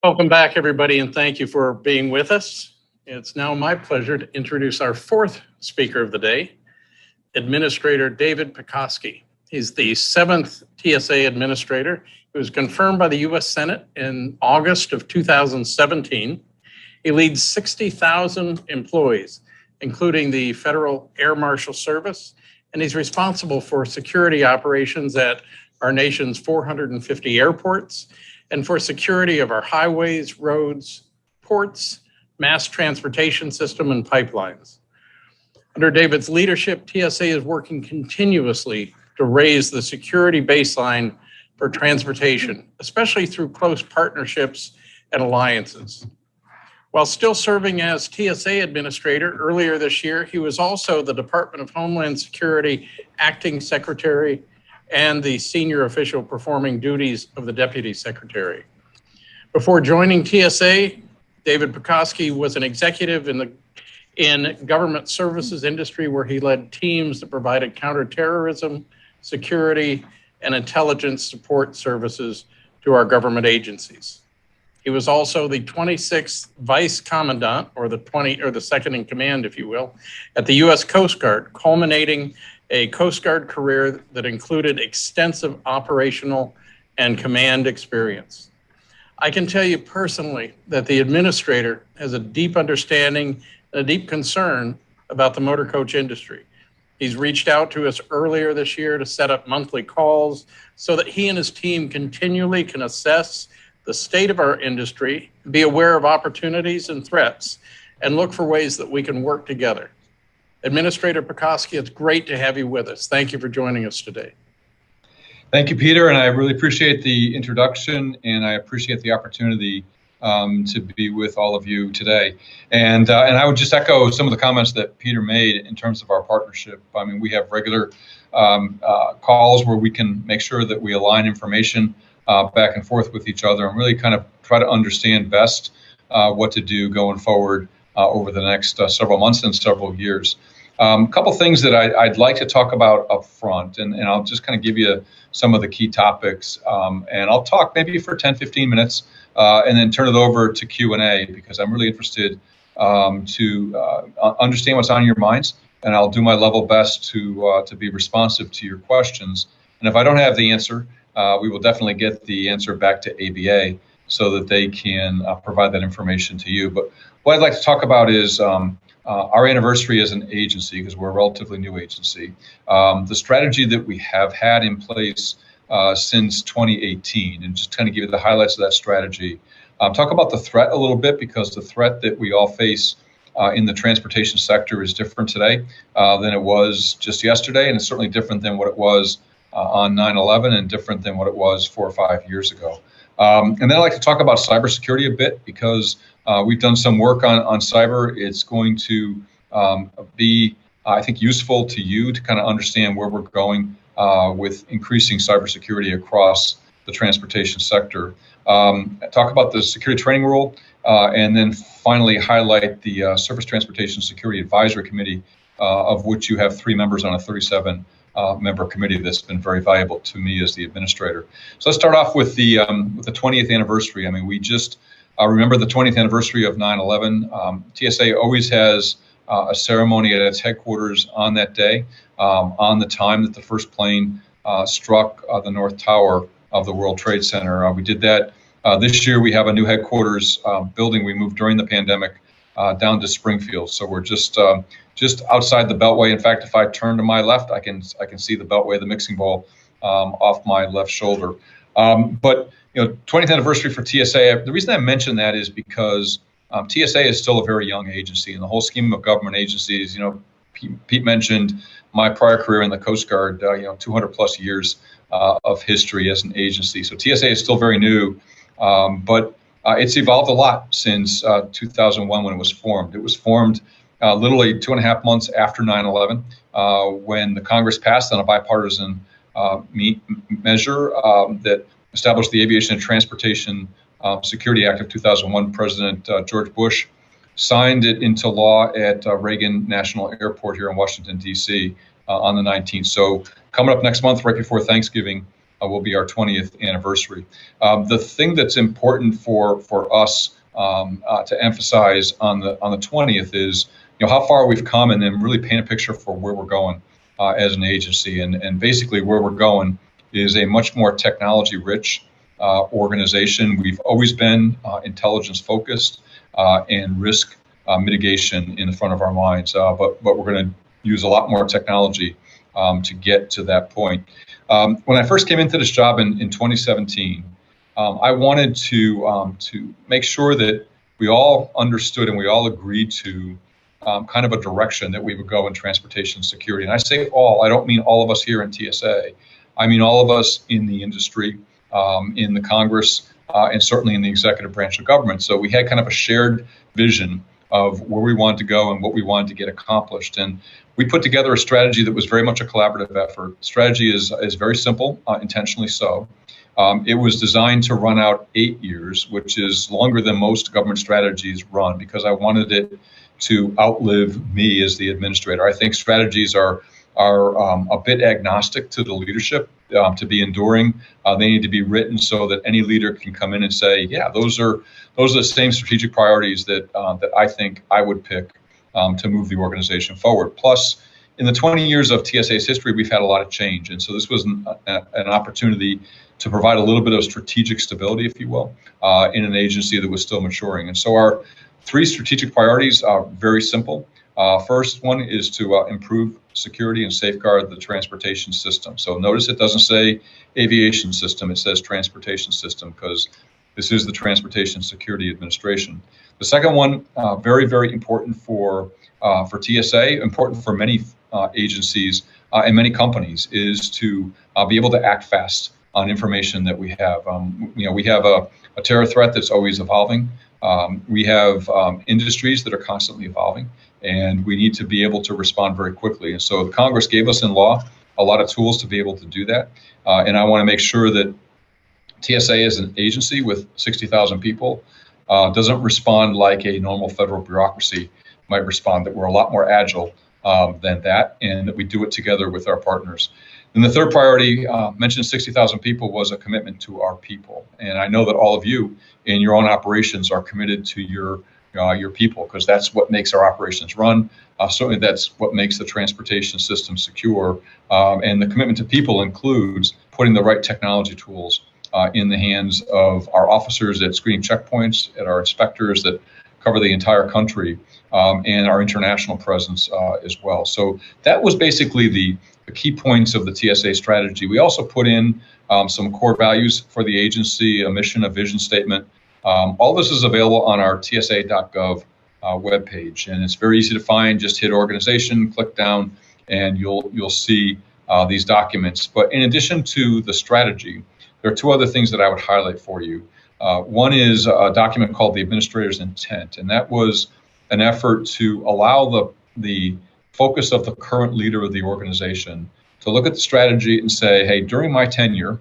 Welcome back, everybody, and thank you for being with us. It's now my pleasure to introduce our fourth speaker of the day, Administrator David Pekoske. He's the seventh TSA Administrator. He was confirmed by the U.S. Senate in August of 2017. He leads 60,000 employees, including the Federal Air Marshal Service, and he's responsible for security operations at our nation's 450 airports and for security of our highways, roads, ports, mass transportation system, and pipelines. Under David's leadership, TSA is working continuously to raise the security baseline for transportation, especially through close partnerships and alliances. While still serving as TSA Administrator earlier this year, he was also the Department of Homeland Security Acting Secretary and the senior official performing duties of the Deputy Secretary. Before joining TSA, David Pekoske was an executive in government services industry where he led teams that provided counterterrorism, security, and intelligence support services to our government agencies. He was also the 26th Vice Commandant, or the second in command, if you will, at the U.S. Coast Guard, culminating a Coast Guard career that included extensive operational and command experience. I can tell you personally that the administrator has a deep understanding and a deep concern about the motor coach industry. He's reached out to us earlier this year to set up monthly calls so that he and his team continually can assess the state of our industry, be aware of opportunities and threats, and look for ways that we can work together. Administrator Pekoske, it's great to have you with us. Thank you for joining us today. Thank you, Peter, and I really appreciate the introduction, and I appreciate the opportunity to be with all of you today. And I would just echo some of the comments that Peter made in terms of our partnership. I mean, we have regular calls where we can make sure that we align information back and forth with each other and really kind of try to understand best what to do going forward over the next several months and several years. A couple things that I'd like to talk about up front, and I'll just kind of give you some of the key topics, and I'll talk maybe for 10, 15 minutes, and then turn it over to Q&A because I'm really interested to understand what's on your minds, and I'll do my level best to be responsive to your questions. And if I don't have the answer, we will definitely get the answer back to ABA so that they can provide that information to you. But what I'd like to talk about is our anniversary as an agency, because we're a relatively new agency, the strategy that we have had in place since 2018, and just kind of give you the highlights of that strategy. Talk about the threat a little bit, because the threat that we all face in the transportation sector is different today than it was just yesterday, and it's certainly different than what it was on 9/11 and different than what it was 4 or 5 years ago. And then I'd like to talk about cybersecurity a bit, because we've done some work on cyber. It's going to be, I think, useful to you to kind of understand where we're going with increasing cybersecurity across the transportation sector. Talk about the security training rule, and then finally highlight the Surface Transportation Security Advisory Committee, of which you have 3 members on a 37-member committee that's been very valuable to me as the administrator. So let's start off with the 20th anniversary. I mean, we just remember the 20th anniversary of 9/11. TSA always has a ceremony at its headquarters on that day, on the time that the first plane struck the North Tower of the World Trade Center. We did that. This year we have a new headquarters building. We moved during the pandemic down to Springfield, so we're just outside the Beltway. In fact, if I turn to my left, I can see the Beltway, the mixing bowl, off my left shoulder. But 20th anniversary for TSA. The reason I mention that is because TSA is still a very young agency in the whole scheme of government agencies. Pete mentioned my prior career in the Coast Guard. 200 plus years of history as an agency. So TSA is still very new, but it's evolved a lot since 2001 when it was formed. It was formed literally 2.5 months after 9/11, when the Congress passed on a bipartisan measure that established the Aviation and Transportation Security Act of 2001. President George Bush signed it into law at Reagan National Airport here in Washington, D.C. On the 19th. So coming up next month, right before Thanksgiving, will be our 20th anniversary. The thing that's important for us to emphasize on the 20th is, how far we've come, and then really paint a picture for where we're going as an agency. And basically where we're going is a much more technology-rich organization. We've always been intelligence focused and risk mitigation in the front of our minds, but we're going to use a lot more technology to get to that point. When I first came into this job in 2017, I wanted to make sure that we all understood and we all agreed to kind of a direction that we would go in transportation security. And I say all, I don't mean all of us here in TSA. I mean all of us in the industry, in the Congress, and certainly in the executive branch of government. So we had kind of a shared vision of where we wanted to go and what we wanted to get accomplished. And we put together a strategy that was very much a collaborative effort. Strategy is very simple, intentionally so. It was designed to run out 8 years, which is longer than most government strategies run, because I wanted it to outlive me as the administrator. I think strategies are a bit agnostic to the leadership to be enduring. They need to be written so that any leader can come in and say, yeah, those are the same strategic priorities that I think I would pick to move the organization forward. Plus, in the 20 years of TSA's history, we've had a lot of change. And so this was an opportunity to provide a little bit of strategic stability, if you will, in an agency that was still maturing. And so our 3 strategic priorities are very simple. First one is to improve security and safeguard the transportation system. So notice it doesn't say aviation system, it says transportation system, because this is the Transportation Security Administration. The second one, very, very important for TSA, important for many agencies and many companies, is to be able to act fast on information that we have. We have a terror threat that's always evolving. We have industries that are constantly evolving, and we need to be able to respond very quickly. And so the Congress gave us in law a lot of tools to be able to do that. And I want to make sure that TSA as an agency with 60,000 people doesn't respond like a normal federal bureaucracy might respond, that we're a lot more agile than that, and that we do it together with our partners. And the third priority, mentioned 60,000 people, was a commitment to our people. And I know that all of you in your own operations are committed to your people, because that's what makes our operations run. Certainly that's what makes the transportation system secure. And the commitment to people includes putting the right technology tools in the hands of our officers at screening checkpoints, at our inspectors that cover the entire country, and our international presence as well. So that was basically the key points of the TSA strategy. We also put in some core values for the agency, a mission, a vision statement. All this is available on our tsa.gov webpage, and it's very easy to find. Just hit organization, click down, and you'll see these documents. But in addition to the strategy, there are 2 other things that I would highlight for you. One is a document called the Administrator's Intent, and that was an effort to allow the focus of the current leader of the organization to look at the strategy and say, hey, during my tenure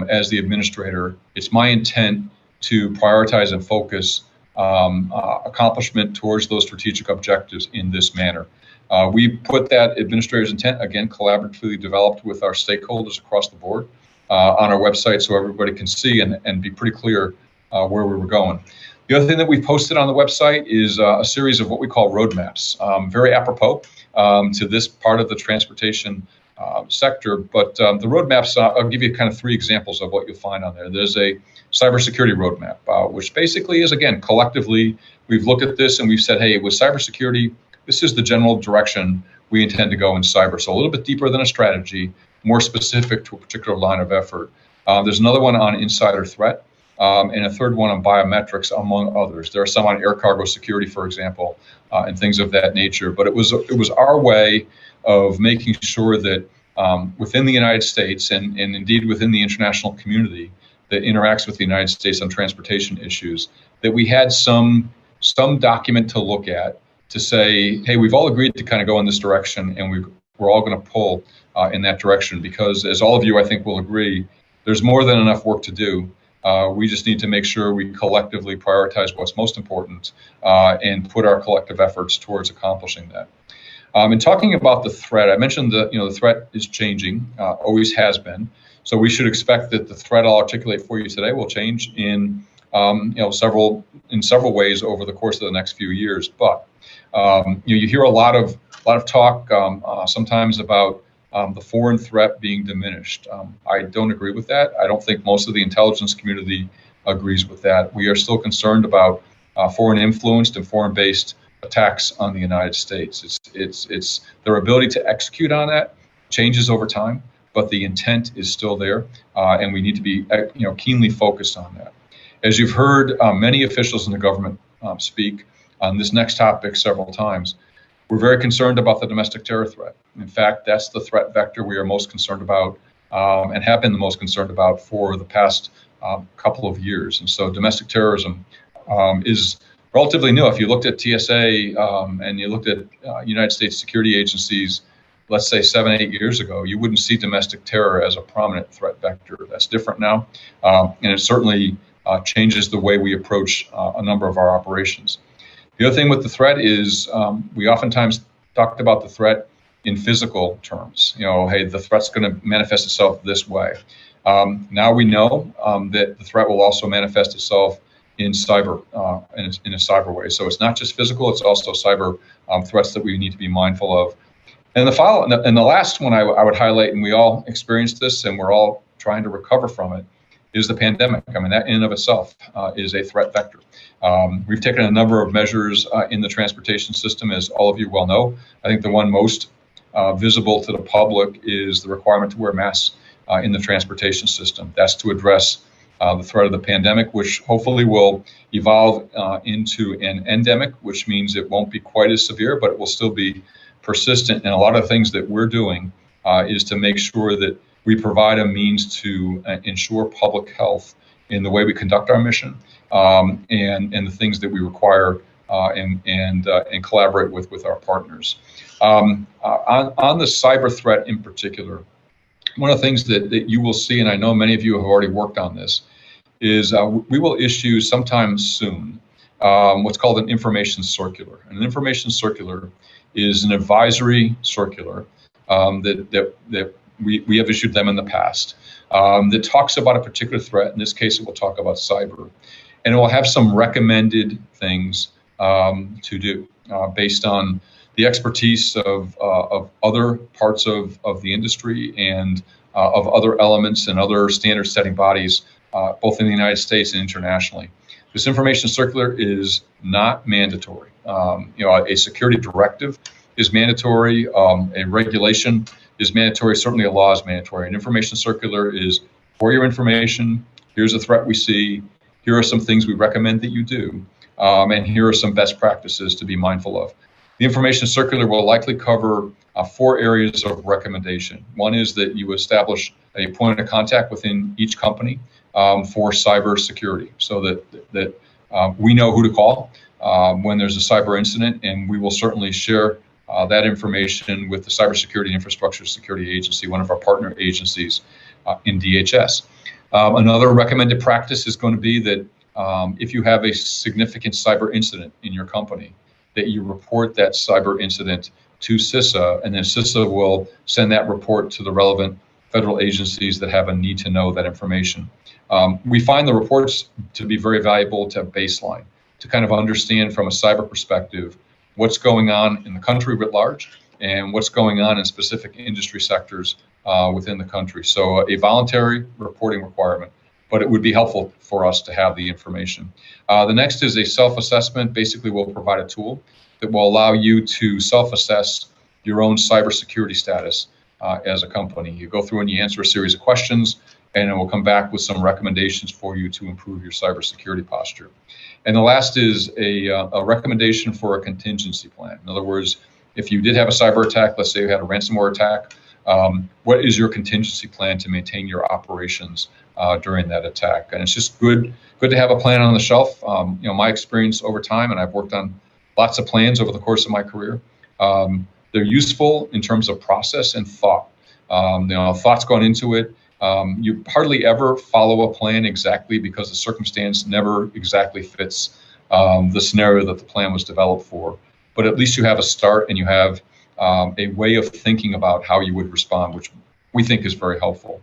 as the administrator, it's my intent to prioritize and focus accomplishment towards those strategic objectives in this manner. We put that administrator's intent, again, collaboratively developed with our stakeholders across the board on our website, so everybody can see and be pretty clear where we were going. The other thing that we posted on the website is a series of what we call roadmaps, very apropos to this part of the transportation sector. But the roadmaps, I'll give you kind of 3 examples of what you'll find on there. There's a cybersecurity roadmap, which basically is, again, collectively, we've looked at this and we've said, hey, with cybersecurity, this is the general direction we intend to go in cyber. So a little bit deeper than a strategy, more specific to a particular line of effort. There's another one on insider threat, and a third one on biometrics, among others. There are some on air cargo security, for example, and things of that nature. But it was our way of making sure that within the United States and indeed within the international community that interacts with the United States on transportation issues, that we had some document to look at to say, hey, we've all agreed to kind of go in this direction, and we're all going to pull in that direction, because as all of you, I think, will agree, there's more than enough work to do. We just need to make sure we collectively prioritize what's most important and put our collective efforts towards accomplishing that. In talking about the threat, I mentioned the threat is changing, always has been. So we should expect that the threat I'll articulate for you today will change in several ways over the course of the next few years. But you hear a lot of talk sometimes about the foreign threat being diminished. I don't agree with that. I don't think most of the intelligence community agrees with that. We are still concerned about foreign influenced and foreign based attacks on the United States. It's their ability to execute on that changes over time, but the intent is still there, and we need to be keenly focused on that. As you've heard many officials in the government speak on this next topic several times, we're very concerned about the domestic terror threat. In fact, that's the threat vector we are most concerned about and have been the most concerned about for the past couple of years. And so domestic terrorism is relatively new. If you looked at TSA and you looked at United States security agencies, let's say 7-8 years ago, you wouldn't see domestic terror as a prominent threat vector. That's different now, and it certainly changes the way we approach a number of our operations. The other thing with the threat is we oftentimes talked about the threat in physical terms. Hey, the threat's going to manifest itself this way. Now we know that the threat will also manifest itself in cyber, in a cyber way. So it's not just physical; it's also cyber threats that we need to be mindful of. And the last one I would highlight, and we all experienced this, and we're all trying to recover from it, is the pandemic. I mean, that in and of itself is a threat vector. We've taken a number of measures in the transportation system, as all of you well know. I think the one most visible to the public is the requirement to wear masks in the transportation system. That's to address the threat of the pandemic, which hopefully will evolve into an endemic, which means it won't be quite as severe, but it will still be persistent. And a lot of things that we're doing is to make sure that we provide a means to ensure public health in the way we conduct our mission and the things that we require and collaborate with our partners. On the cyber threat in particular, one of the things that you will see, and I know many of you have already worked on this, is we will issue sometime soon what's called an information circular. And an information circular is an advisory circular that we have issued them in the past that talks about a particular threat. In this case, it will talk about cyber. And it will have some recommended things to do based on the expertise of other parts of the industry and of other elements and other standard-setting bodies, both in the United States and internationally. This information circular is not mandatory. A security directive is mandatory. A regulation is mandatory. Certainly, a law is mandatory. An information circular is for your information. Here's a threat we see. Here are some things we recommend that you do, and here are some best practices to be mindful of. The information circular will likely cover 4 areas of recommendation. One is that you establish a point of contact within each company for cybersecurity, so that we know who to call when there's a cyber incident, and we will certainly share that information with the Cybersecurity Infrastructure Security Agency, one of our partner agencies in DHS. Another recommended practice is going to be that if you have a significant cyber incident in your company, that you report that cyber incident to CISA, and then CISA will send that report to the relevant federal agencies that have a need to know that information. We find the reports to be very valuable to baseline, to kind of understand from a cyber perspective what's going on in the country writ large and what's going on in specific industry sectors within the country. So a voluntary reporting requirement, but it would be helpful for us to have the information. The next is a self-assessment. Basically, we'll provide a tool that will allow you to self-assess your own cybersecurity status as a company. You go through and you answer a series of questions, and it will come back with some recommendations for you to improve your cybersecurity posture. And the last is a recommendation for a contingency plan. In other words, if you did have a cyber attack, let's say you had a ransomware attack, what is your contingency plan to maintain your operations during that attack? And it's just good to have a plan on the shelf. My experience over time, and I've worked on lots of plans over the course of my career, they're useful in terms of process and thought. Thoughts going into it. You hardly ever follow a plan exactly because the circumstance never exactly fits the scenario that the plan was developed for. But at least you have a start and you have a way of thinking about how you would respond, which we think is very helpful.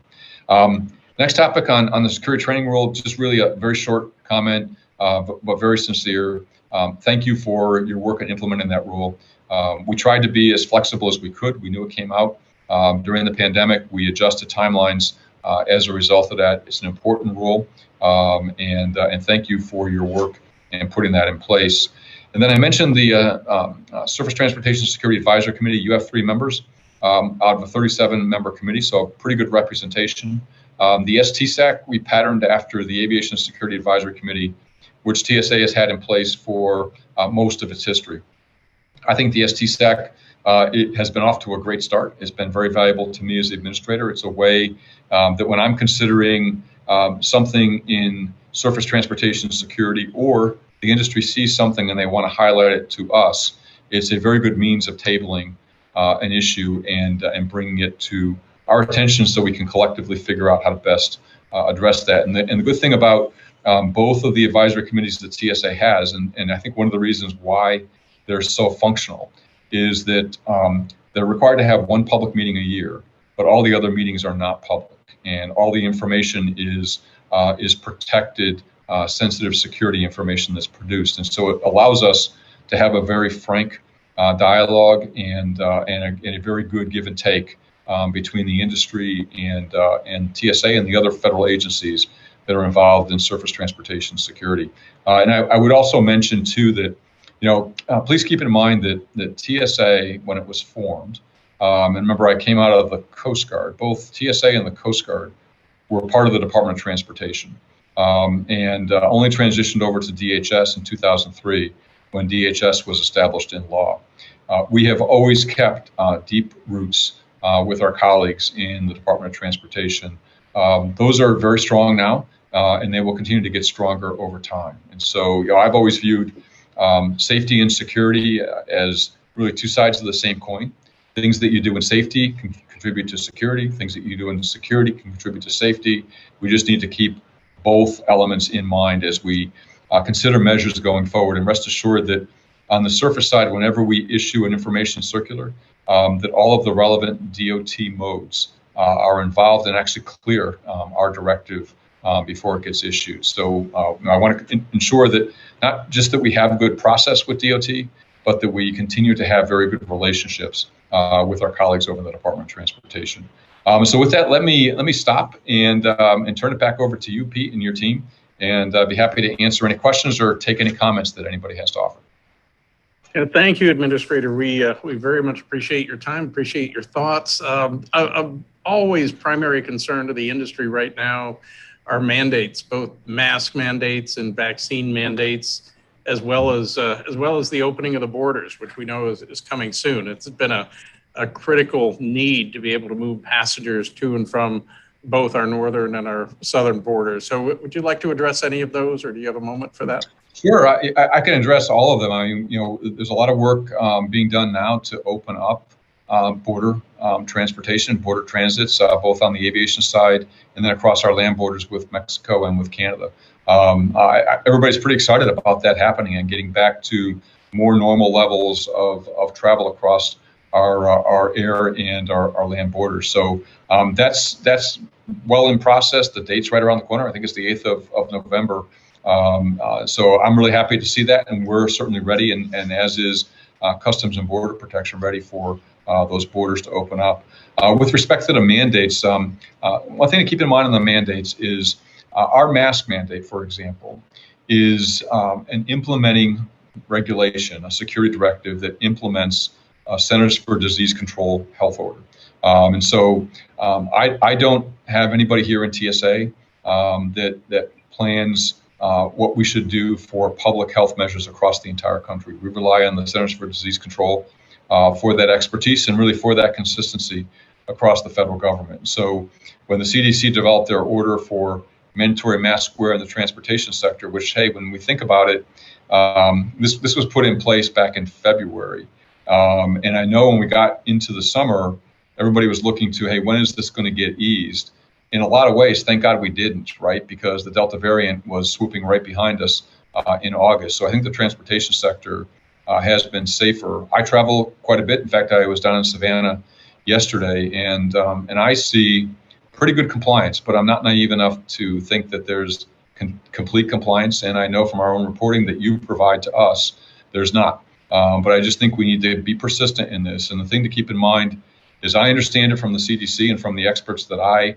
Next topic on the security training rule, just really a very short comment, but very sincere. Thank you for your work in implementing that rule. We tried to be as flexible as we could. We knew it came out during the pandemic. We adjusted timelines as a result of that. It's an important rule, and thank you for your work in putting that in place. And then I mentioned the Surface Transportation Security Advisory Committee. You have 3 members out of a 37-member committee, so pretty good representation. The STSAC, we patterned after the Aviation Security Advisory Committee, which TSA has had in place for most of its history. I think the STSAC it has been off to a great start. It's been very valuable to me as the administrator. It's a way that when I'm considering something in surface transportation security, or the industry sees something and they want to highlight it to us, it's a very good means of tabling an issue and bringing it to our attention so we can collectively figure out how to best address that. And the good thing about both of the advisory committees that TSA has, and I think one of the reasons why they're so functional, is that they're required to have one public meeting a year, but all the other meetings are not public, and all the information is protected, sensitive security information that's produced, and so it allows us to have a very frank dialogue and a very good give and take between the industry and TSA and the other federal agencies that are involved in surface transportation security. And I would also mention too that, please keep in mind that TSA, when it was formed, and remember I came out of the Coast Guard, both TSA and the Coast Guard were part of the Department of Transportation, and only transitioned over to DHS in 2003 when DHS was established in law. We have always kept deep roots with our colleagues in the Department of Transportation. Those are very strong now, and they will continue to get stronger over time. And so, I've always viewed safety and security as really two sides of the same coin. Things that you do in safety can contribute to security. Things that you do in security can contribute to safety. We just need to keep both elements in mind as we consider measures going forward. And rest assured that on the surface side, whenever we issue an information circular, that all of the relevant DOT modes are involved and actually clear our directive before it gets issued. So I want to ensure that not just that we have a good process with DOT, but that we continue to have very good relationships with our colleagues over in the Department of Transportation. So with that, let me stop and turn it back over to you, Pete, and your team, and I'd be happy to answer any questions or take any comments that anybody has to offer. Thank you, Administrator. We very much appreciate your time, appreciate your thoughts. Always primary concern to the industry right now are mandates, both mask mandates and vaccine mandates, as well as the opening of the borders, which we know is coming soon. It's been a critical need to be able to move passengers to and from both our northern and our southern borders. So would you like to address any of those, or do you have a moment for that? Sure, I can address all of them. I mean, there's a lot of work being done now to open up border transportation, border transits, both on the aviation side and then across our land borders with Mexico and with Canada. Everybody's pretty excited about that happening and getting back to more normal levels of travel across our air and our land borders. So that's well in process. The date's right around the corner. I think it's the 8th of November. So I'm really happy to see that, and we're certainly ready, and as is Customs and Border Protection, ready for those borders to open up. With respect to the mandates, one thing to keep in mind on the mandates is our mask mandate, for example, is an implementing regulation, a security directive that implements Centers for Disease Control health order. And so I don't have anybody here in TSA that plans what we should do for public health measures across the entire country. We rely on the Centers for Disease Control for that expertise and really for that consistency across the federal government. So when the CDC developed their order for mandatory mask wear in the transportation sector, which, hey, when we think about it, this was put in place back in February. And I know when we got into the summer, everybody was looking to, hey, when is this going to get eased? In a lot of ways, thank God we didn't, right? Because the Delta variant was swooping right behind us in August. So I think the transportation sector has been safer. I travel quite a bit. In fact, I was down in Savannah yesterday, and I see pretty good compliance, but I'm not naive enough to think that there's complete compliance. And I know from our own reporting that you provide to us, there's not. But I just think we need to be persistent in this. And the thing to keep in mind is I understand it from the CDC and from the experts that I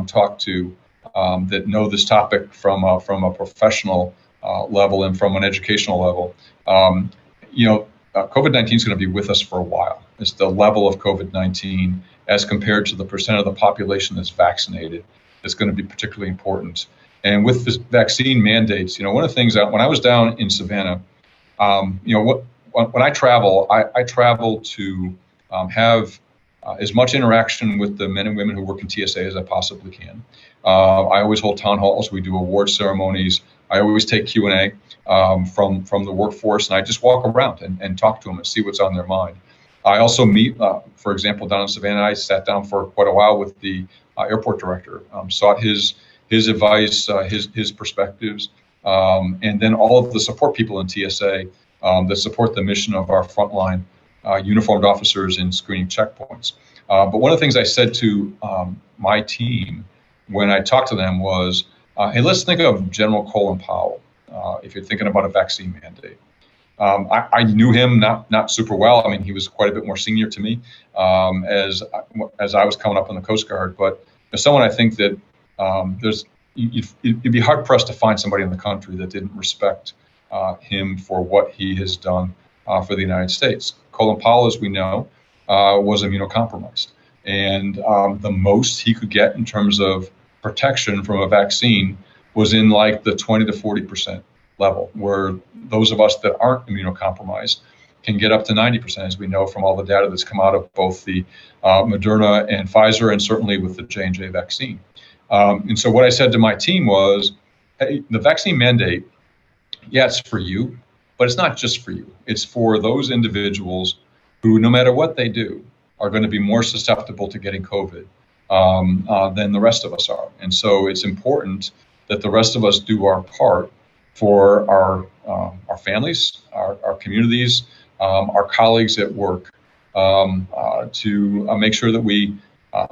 talk to that know this topic from a professional level and from an educational level. COVID-19 is going to be with us for a while. It's the level of COVID-19 as compared to the percent of the population that's vaccinated that's going to be particularly important. And with the vaccine mandates, one of the things that when I was down in Savannah, when I travel, I travel to have as much interaction with the men and women who work in TSA as I possibly can. I always hold town halls. We do award ceremonies. I always take Q&A from the workforce, and I just walk around and talk to them and see what's on their mind. I also meet, for example, down in Savannah, I sat down for quite a while with the airport director, sought his advice, his perspectives, and then all of the support people in TSA that support the mission of our frontline uniformed officers in screening checkpoints. But one of the things I said to my team when I talked to them was, hey, let's think of General Colin Powell if you're thinking about a vaccine mandate. I knew him not super well. I mean, he was quite a bit more senior to me as I was coming up in the Coast Guard. But as someone, I think that you'd be hard pressed to find somebody in the country that didn't respect him for what he has done for the United States. Colin Powell, as we know, was immunocompromised, and the most he could get in terms of protection from a vaccine was in like the 20 to 40% level, where those of us that aren't immunocompromised can get up to 90%, as we know from all the data that's come out of both the Moderna and Pfizer, and certainly with the J&J vaccine. And so what I said to my team was, hey, the vaccine mandate, yeah, it's for you, but it's not just for you. It's for those individuals who, no matter what they do, are going to be more susceptible to getting COVID than the rest of us are. And so it's important that the rest of us do our part for our families, our communities, our colleagues at work, to make sure that we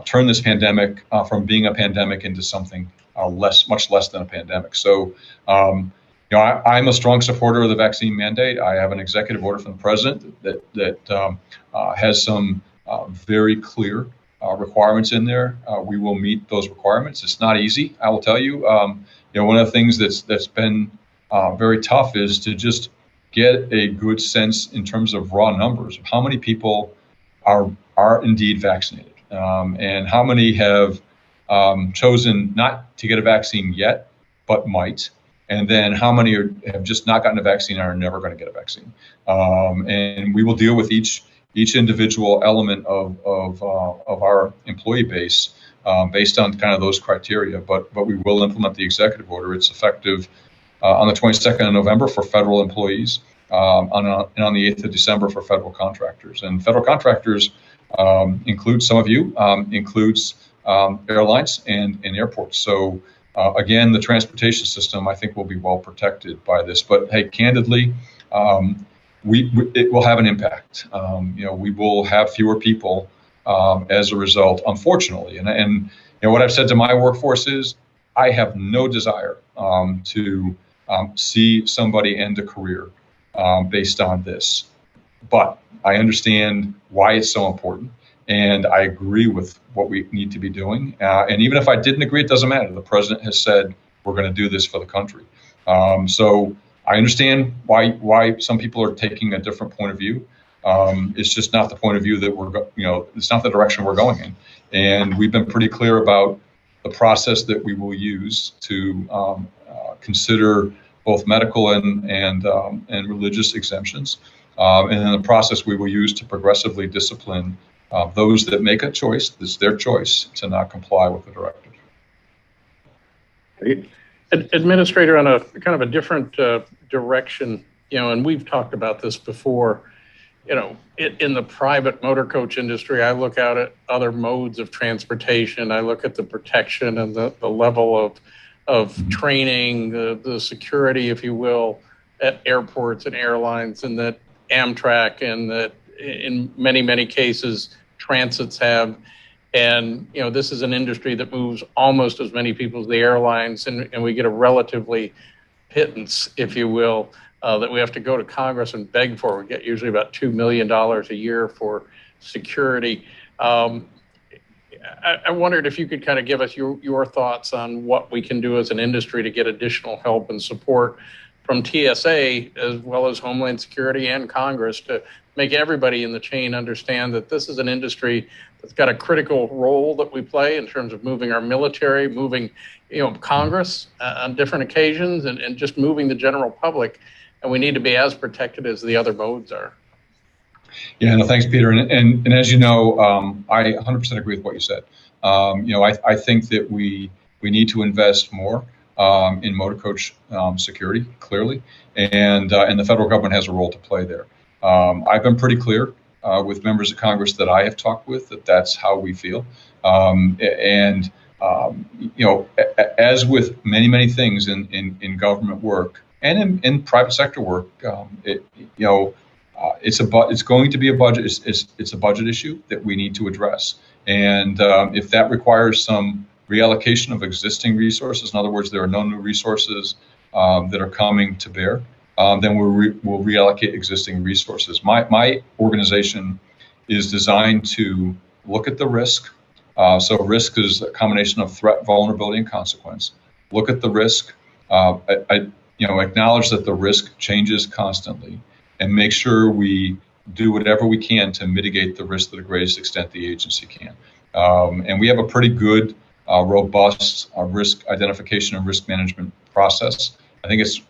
turn this pandemic from being a pandemic into something much less than a pandemic. So, I'm a strong supporter of the vaccine mandate. I have an executive order from the president that has some very clear requirements in there. We will meet those requirements. It's not easy, I will tell you. One of the things that's been very tough is to just get a good sense in terms of raw numbers of how many people are indeed vaccinated, and how many have chosen not to get a vaccine yet, but might. And then how many have just not gotten a vaccine and are never going to get a vaccine. And we will deal with each individual element of our employee base based on kind of those criteria. But we will implement the executive order. It's effective on the 22nd of November for federal employees, and on the 8th of December for federal contractors. And federal contractors include some of you, includes airlines and airports. So again, the transportation system, I think, will be well protected by this. But hey, candidly, it will have an impact. We will have fewer people as a result, unfortunately. And what I've said to my workforce is, I have no desire to see somebody end a career based on this. But I understand why it's so important. And I agree with what we need to be doing. And even if I didn't agree, it doesn't matter. The president has said we're going to do this for the country. So I understand why some people are taking a different point of view. It's just not the point of view that it's not the direction we're going in. And we've been pretty clear about the process that we will use to consider both medical and religious exemptions. And then the process we will use to progressively discipline those that make a choice, it's their choice to not comply with the directive. Administrator, on a kind of a different direction, and we've talked about this before, in the private motor coach industry, I look out at other modes of transportation. I look at the protection and the level of training, the security, if you will, at airports and airlines, and that Amtrak and that in many, many cases transits have. And, this is an industry that moves almost as many people as the airlines, and we get a relatively pittance, if you will, that we have to go to Congress and beg for. We get usually about $2 million a year for security. I wondered if you could kind of give us your thoughts on what we can do as an industry to get additional help and support from TSA, as well as Homeland Security and Congress, to make everybody in the chain understand that this is an industry that's got a critical role that we play in terms of moving our military, moving Congress on different occasions, and just moving the general public. And we need to be as protected as the other modes are. Yeah, no, thanks, Peter. And as you know, I 100% agree with what you said. I think that we need to invest more in motor coach security, clearly, and the federal government has a role to play there. I've been pretty clear with members of Congress that I have talked with that that's how we feel. As with many things in government work and in private sector work, it's going to be a budget. It's a budget issue that we need to address. And if that requires some reallocation of existing resources, in other words, there are no new resources that are coming to bear, then we'll reallocate existing resources. My organization is designed to look at the risk. So risk is a combination of threat, vulnerability, and consequence. Look at the risk. Acknowledge that the risk changes constantly, and make sure we do whatever we can to mitigate the risk to the greatest extent the agency can. And we have a pretty good, robust risk identification and risk management process. I think it's,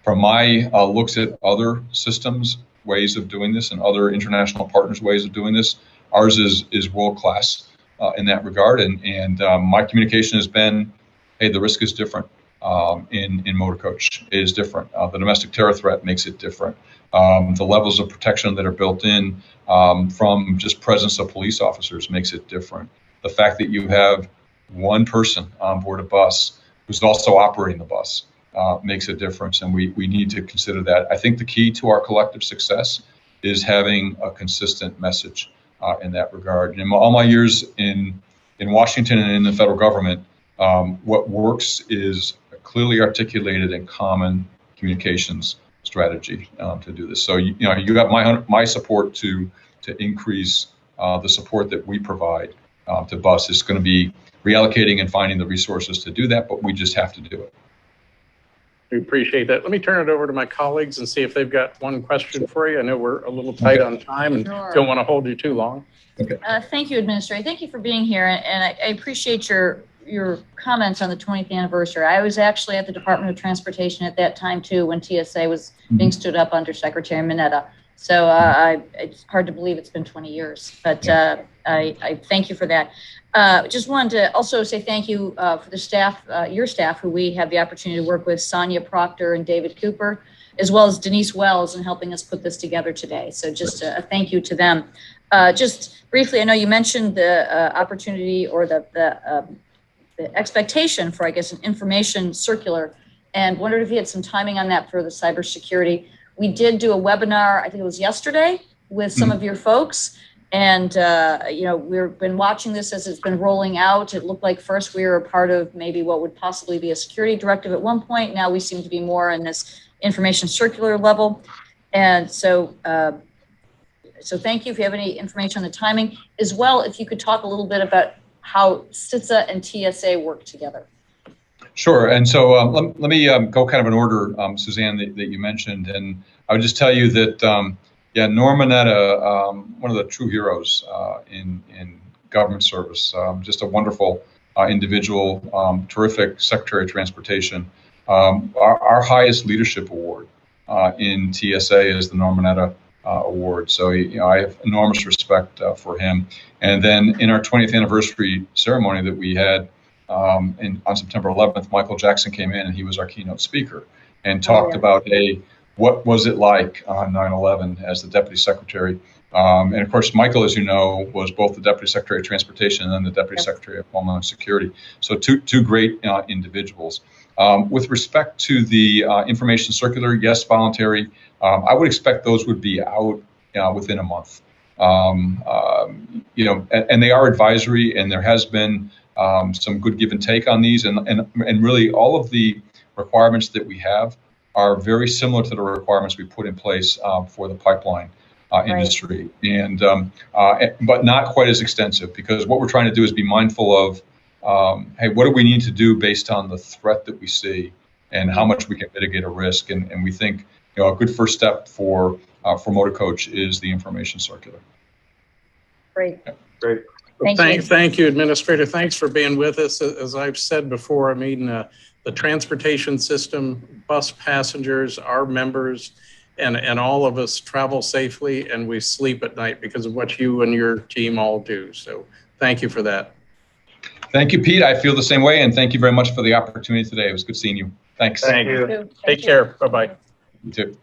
from my looks at other systems, ways of doing this, and other international partners' ways of doing this, ours is world-class in that regard. And my communication has been, hey, the risk is different. In motor coach is different. The domestic terror threat makes it different. The levels of protection that are built in from just presence of police officers makes it different. The fact that you have one person on board a bus who's also operating the bus makes a difference, and we need to consider that. I think the key to our collective success is having a consistent message in that regard. In all my years in Washington and in the federal government, what works is a clearly articulated and common communications strategy to do this. So you got my support to increase the support that we provide to BUS. It's going to be reallocating and finding the resources to do that, but we just have to do it. We appreciate that. Let me turn it over to my colleagues and see if they've got one question for you. I know we're a little tight on time and don't want to hold you too long. Okay. Thank you, Administrator. Thank you for being here, and I appreciate your comments on the 20th anniversary. I was actually at the Department of Transportation at that time too, when TSA was being stood up under Secretary Mineta. So it's hard to believe it's been 20 years, but I thank you for that. Just wanted to also say thank you for the staff, your staff, who we have the opportunity to work with, Sonia Proctor and David Cooper, as well as Denise Wells, in helping us put this together today. So just a thank you to them. Just briefly, I know you mentioned the opportunity or the expectation for, I guess, an information circular, and wondered if you had some timing on that for the cybersecurity. We did do a webinar, I think it was yesterday, with some of your folks. And, we've been watching this as it's been rolling out. It looked like first we were a part of maybe what would possibly be a security directive at one point. Now we seem to be more in this information circular level. And so thank you if you have any information on the timing. As well, if you could talk a little bit about how CITSA and TSA work together. Sure. And so let me go kind of in order, Suzanne, that you mentioned. And I would just tell you that, Norm Mineta, one of the true heroes in government service, just a wonderful individual, terrific Secretary of Transportation. Our highest leadership award in TSA is the Norm Mineta Award. So I have enormous respect for him. And then in our 20th anniversary ceremony that we had on September 11th, Michael Jackson came in and he was our keynote speaker and talked about, what was it like on 9/11 as the Deputy Secretary? And of course, Michael, as you know, was both the Deputy Secretary of Transportation and then the Deputy Secretary of Homeland Security. So two great individuals. With respect to the information circular, yes, voluntary. I would expect those would be out within a month. And they are advisory, and there has been some good give and take on these, and really all of the requirements that we have are very similar to the requirements we put in place for the pipeline industry, and but not quite as extensive, because what we're trying to do is be mindful of, hey, what do we need to do based on the threat that we see and how much we can mitigate a risk, and we think a good first step for Motor Coach is the information circular. Great. Great. Thank you, Administrator. Thanks for being with us. As I've said before, I mean, the transportation system, bus passengers, our members, and all of us travel safely, and we sleep at night because of what you and your team all do. So thank you for that. Thank you, Pete. I feel the same way, and thank you very much for the opportunity today. It was good seeing you. Thanks. Thank you. Take care. Bye-bye. You too.